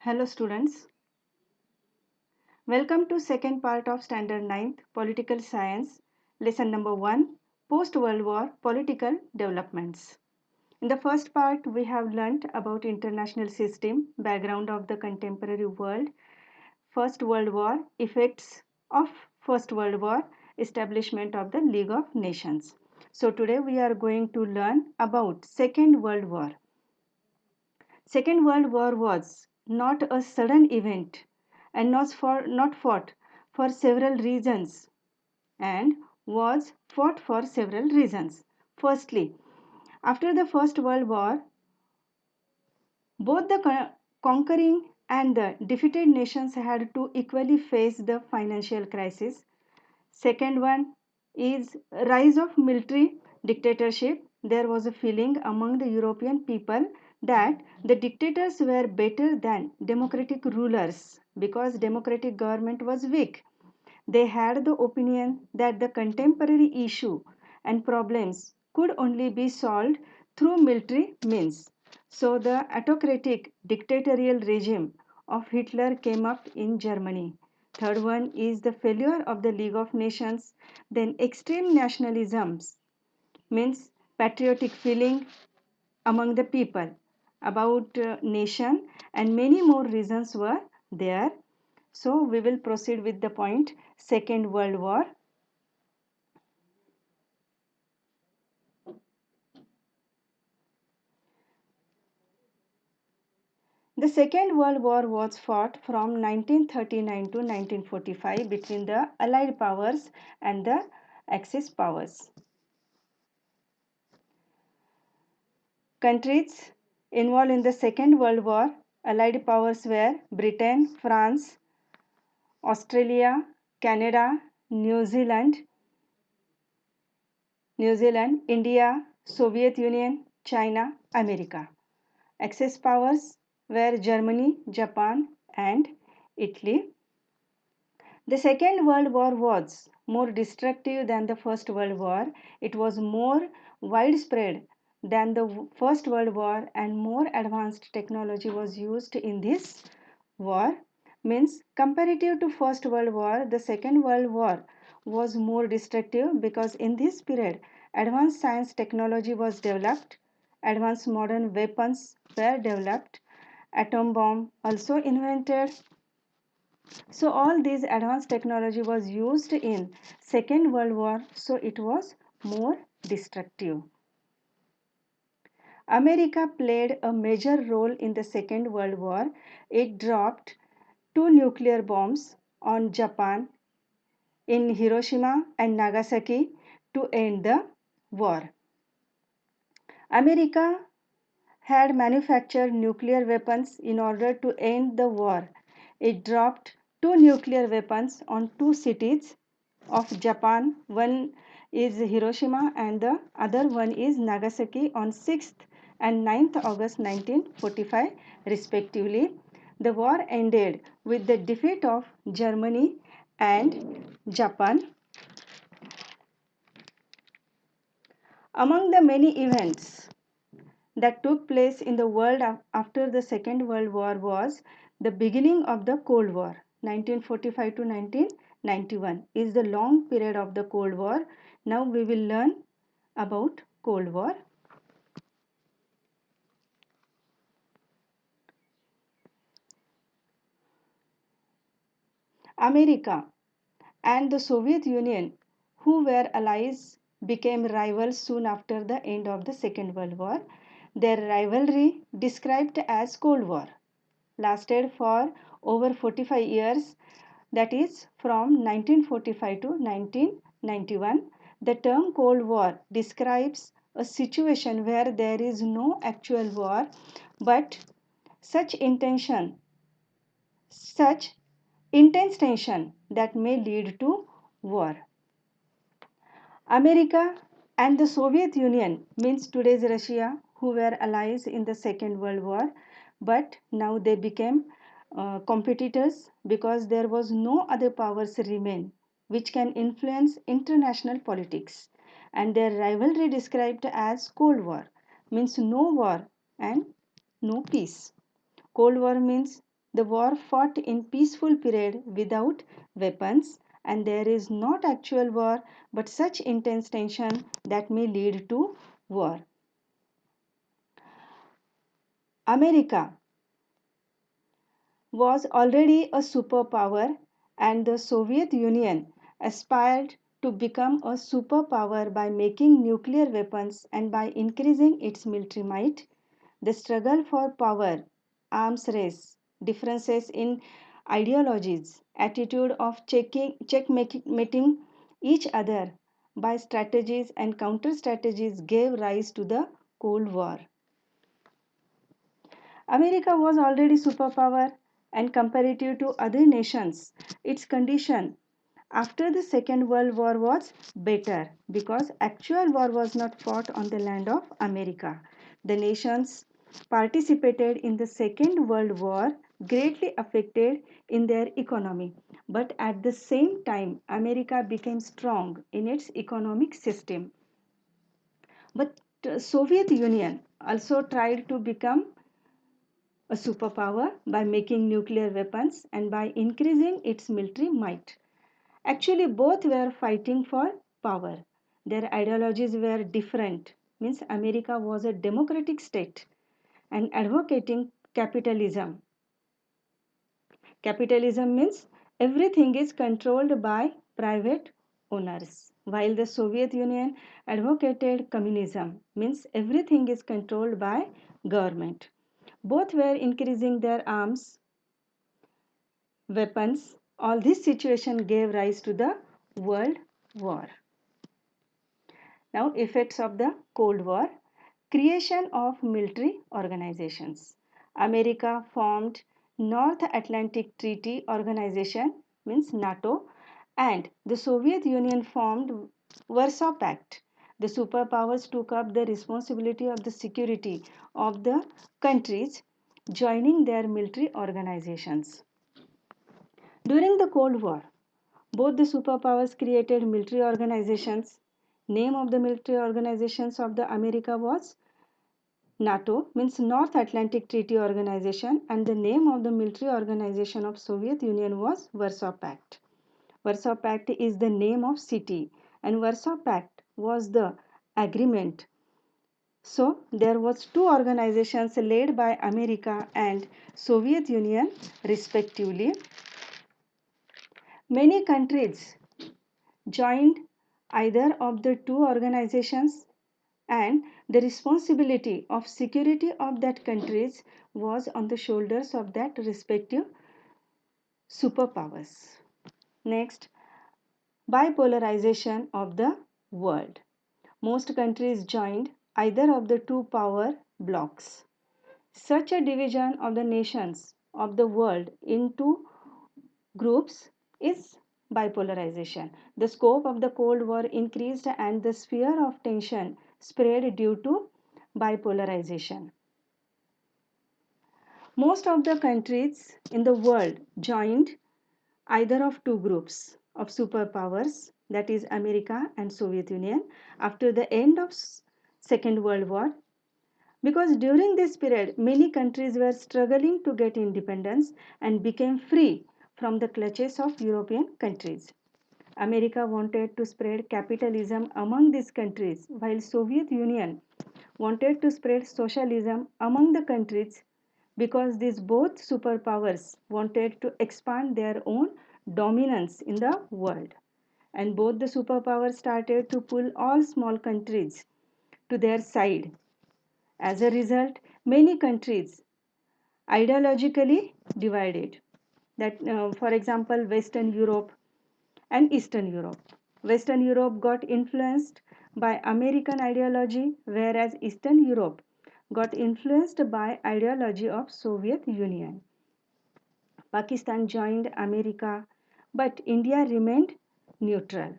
Hello students, welcome to second part of standard 9th political science lesson number 1 post world war political developments. In the first part we have learnt about international system, background of the contemporary world, first world war, effects of first world war, establishment of the League of Nations. So today we are going to learn about second world war. Second World War was not a sudden event and not fought for several reasons and was fought for several reasons. Firstly, after the First World War, both the conquering and the defeated nations had to equally face the financial crisis. Second one is rise of military dictatorship. There was a feeling among the European people that the dictators were better than democratic rulers because democratic government was weak. They had the opinion that the contemporary issue and problems could only be solved through military means. So the autocratic dictatorial regime of Hitler came up in Germany. Third one is the failure of the League of Nations. Then extreme nationalisms means patriotic feeling among the people about nation, and many more reasons were there. So we will proceed with the point Second World War. The Second World War was fought from 1939 to 1945 between the Allied powers and the Axis powers. Countries involved in the Second World War, Allied powers were Britain, France, Australia, Canada, New Zealand, India, Soviet Union, China, America. Axis powers were Germany, Japan, and Italy. The Second World War was more destructive than the First World War. It was more widespread than the First World War, and more advanced technology was used in this war. Means comparative to First World War, the Second World War was more destructive because in this period advanced science technology was developed, advanced modern weapons were developed, atom bomb also invented. So all these advanced technology was used in Second World War, so it was more destructive. America played a major role in the Second World War. It dropped two nuclear bombs on Japan in Hiroshima and Nagasaki to end the war. America had manufactured nuclear weapons in order to end the war. It dropped two nuclear weapons on two cities of Japan. One is Hiroshima and the other one is Nagasaki on 6th and 9th August 1945 respectively. The war ended with the defeat of Germany and Japan. Among the many events that took place in the world after the Second World War was the beginning of the Cold War. 1945 to 1991 is the long period of the Cold War. Now we will learn about Cold War. America and the Soviet Union, who were allies, became rivals soon after the end of the Second World War. Their rivalry, described as Cold War, lasted for over 45 years, that is from 1945 to 1991. The term Cold War describes a situation where there is no actual war, but such intention, such intense tension that may lead to war. America and the Soviet Union means today's Russia, who were allies in the Second World War, but now they became competitors because there was no other powers remain which can influence international politics, and their rivalry described as Cold War means no war and no peace. Cold War means the war fought in peaceful period without weapons, and there is not actual war but such intense tension that may lead to war. America was already a superpower, and the Soviet Union aspired to become a superpower by making nuclear weapons and by increasing its military might. The struggle for power, arms race, differences in ideologies, attitude of checkmating each other by strategies and counter strategies gave rise to the Cold War. America was already superpower and comparative to other nations, its condition after the Second World War was better because actual war was not fought on the land of America. The nations participated in the Second World War greatly affected in their economy, but at the same time America became strong in its economic system. But Soviet Union also tried to become a superpower by making nuclear weapons and by increasing its military might. Actually, both were fighting for power. Their ideologies were different. Means America was a democratic state and advocating capitalism. Capitalism means everything is controlled by private owners, while the Soviet Union advocated communism, means everything is controlled by government. Both were increasing their arms, weapons. All this situation gave rise to the World War. Now, effects of the Cold War. Creation of military organizations. America formed North Atlantic Treaty Organization, means NATO, and the Soviet Union formed Warsaw Pact. The superpowers took up the responsibility of the security of the countries joining their military organizations. During the Cold War, both the superpowers created military organizations. Name of the military organizations of the America was NATO, means North Atlantic Treaty Organization, and the name of the military organization of Soviet Union was Warsaw Pact. Warsaw Pact is the name of city, and Warsaw Pact was the agreement. So there was two organizations led by America and Soviet Union respectively. Many countries joined either of the two organizations, and the responsibility of security of that countries was on the shoulders of that respective superpowers. Next, bipolarization of the world. Most countries joined either of the two power blocs. Such a division of the nations of the world into groups is bipolarization. The scope of the Cold War increased and the sphere of tension spread due to bipolarization. Most of the countries in the world joined either of two groups of superpowers, that is America and Soviet Union, after the end of Second World War, because during this period many countries were struggling to get independence and became free from the clutches of European countries. America wanted to spread capitalism among these countries, while Soviet Union wanted to spread socialism among the countries because these both superpowers wanted to expand their own dominance in the world. And both the superpowers started to pull all small countries to their side. As a result, many countries ideologically divided. That, for example, Western Europe and Eastern Europe. Western Europe got influenced by American ideology, whereas Eastern Europe got influenced by ideology of Soviet Union. Pakistan joined America, but India remained neutral.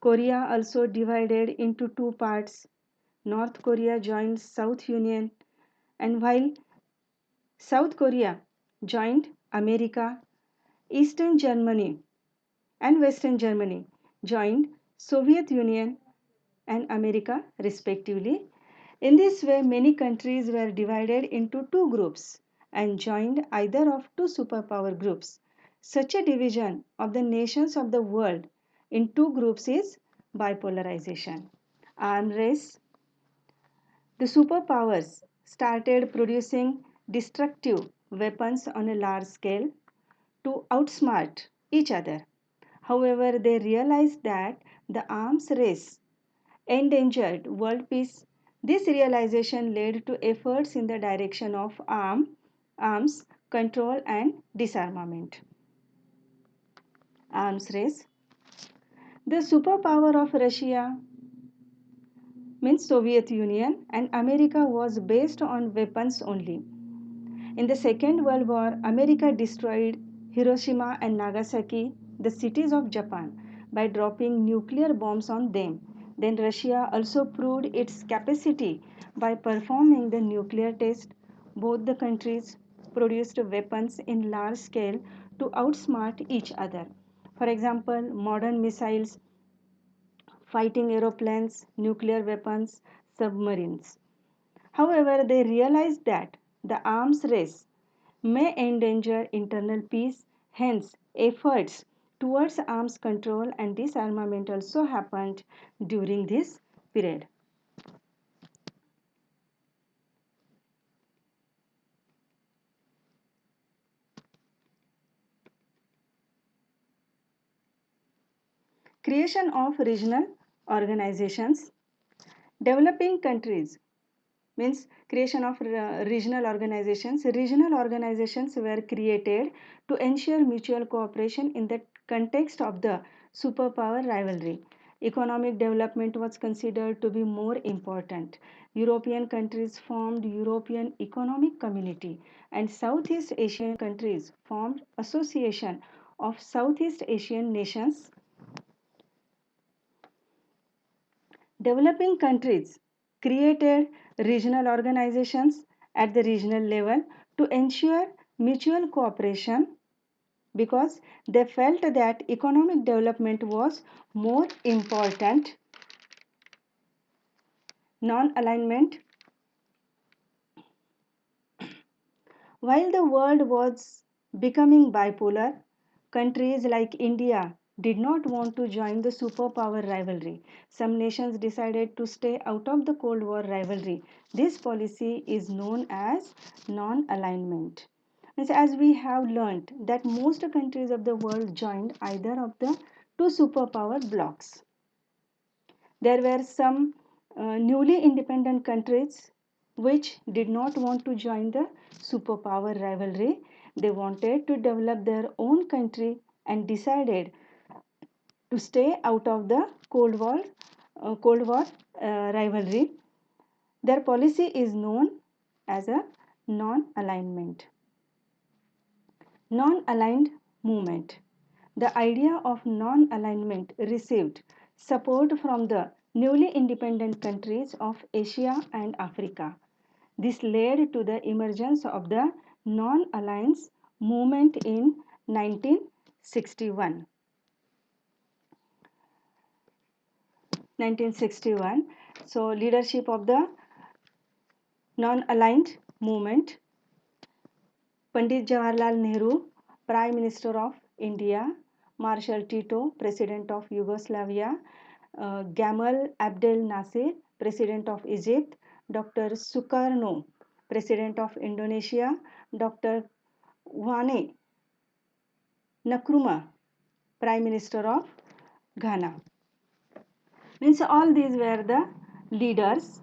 Korea also divided into two parts. North Korea joined South Union, and while South Korea joined America, Eastern Germany and Western Germany joined Soviet Union and America respectively. In this way, many countries were divided into two groups. and joined either of two superpower groups. Such a division of the nations of the world in two groups is bipolarization. Arm race. The superpowers started producing destructive weapons on a large scale to outsmart each other. However, they realized that the arms race endangered world peace. This realization led to efforts in the direction of arms control and disarmament. Arms race. The superpower of Russia means Soviet Union and America was based on weapons only. In the Second World War, America destroyed Hiroshima and Nagasaki, the cities of Japan, by dropping nuclear bombs on them. Then Russia also proved its capacity by performing the nuclear test. Both the countries produced weapons in large scale to outsmart each other. For example, modern missiles, fighting aeroplanes, nuclear weapons, submarines. However, they realized that the arms race may endanger internal peace, hence, efforts towards arms control and disarmament also happened during this period. Creation of regional organizations. Developing countries means creation of regional organizations. Regional organizations were created to ensure mutual cooperation in the context of the superpower rivalry. Economic development was considered to be more important. European countries formed European Economic Community and Southeast Asian countries formed Association of Southeast Asian Nations. Developing countries created regional organizations at the regional level to ensure mutual cooperation because they felt that economic development was more important. Non alignment. While the world was becoming bipolar, countries like India did not want to join the superpower rivalry. Some nations decided to stay out of the Cold War rivalry. This policy is known as non alignment. As we have learned that most countries of the world joined either of the two superpower blocs. There were some newly independent countries which did not want to join the superpower rivalry. They wanted to develop their own country and decided to stay out of the Cold War rivalry. Their policy is known as a non-alignment. Non-aligned movement. The idea of non-alignment received support from the newly independent countries of Asia and Africa. This led to the emergence of the non-alliance movement in 1961. 1961. So, leadership of the non-aligned movement. Pandit Jawaharlal Nehru, Prime Minister of India, Marshal Tito, President of Yugoslavia, Gamal Abdel Nasser, President of Egypt, Dr. Sukarno, President of Indonesia, Dr. Wane Nkrumah, Prime Minister of Ghana. Means all these were the leaders.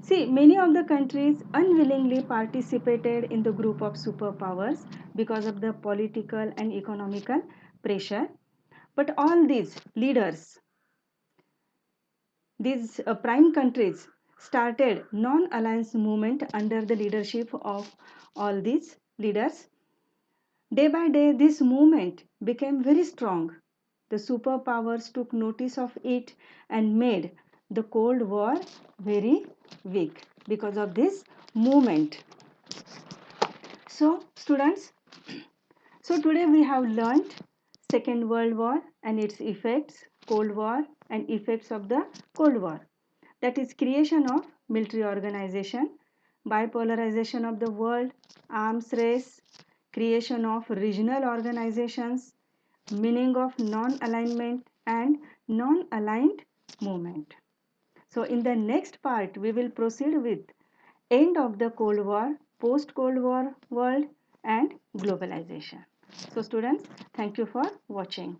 See, many of the countries unwillingly participated in the group of superpowers because of the political and economical pressure. But all these leaders, these prime countries, started non-alliance movement under the leadership of all these leaders. Day by day, this movement became very strong. The superpowers took notice of it and made the Cold War very weak because of this movement. So, students, so today we have learned Second World War and its effects, Cold War and effects of the Cold War. That is creation of military organization, bipolarization of the world, arms race, creation of regional organizations, meaning of non-alignment and non-aligned movement. So in the next part, we will proceed with end of the Cold War, post-Cold War world and globalization. So students, thank you for watching.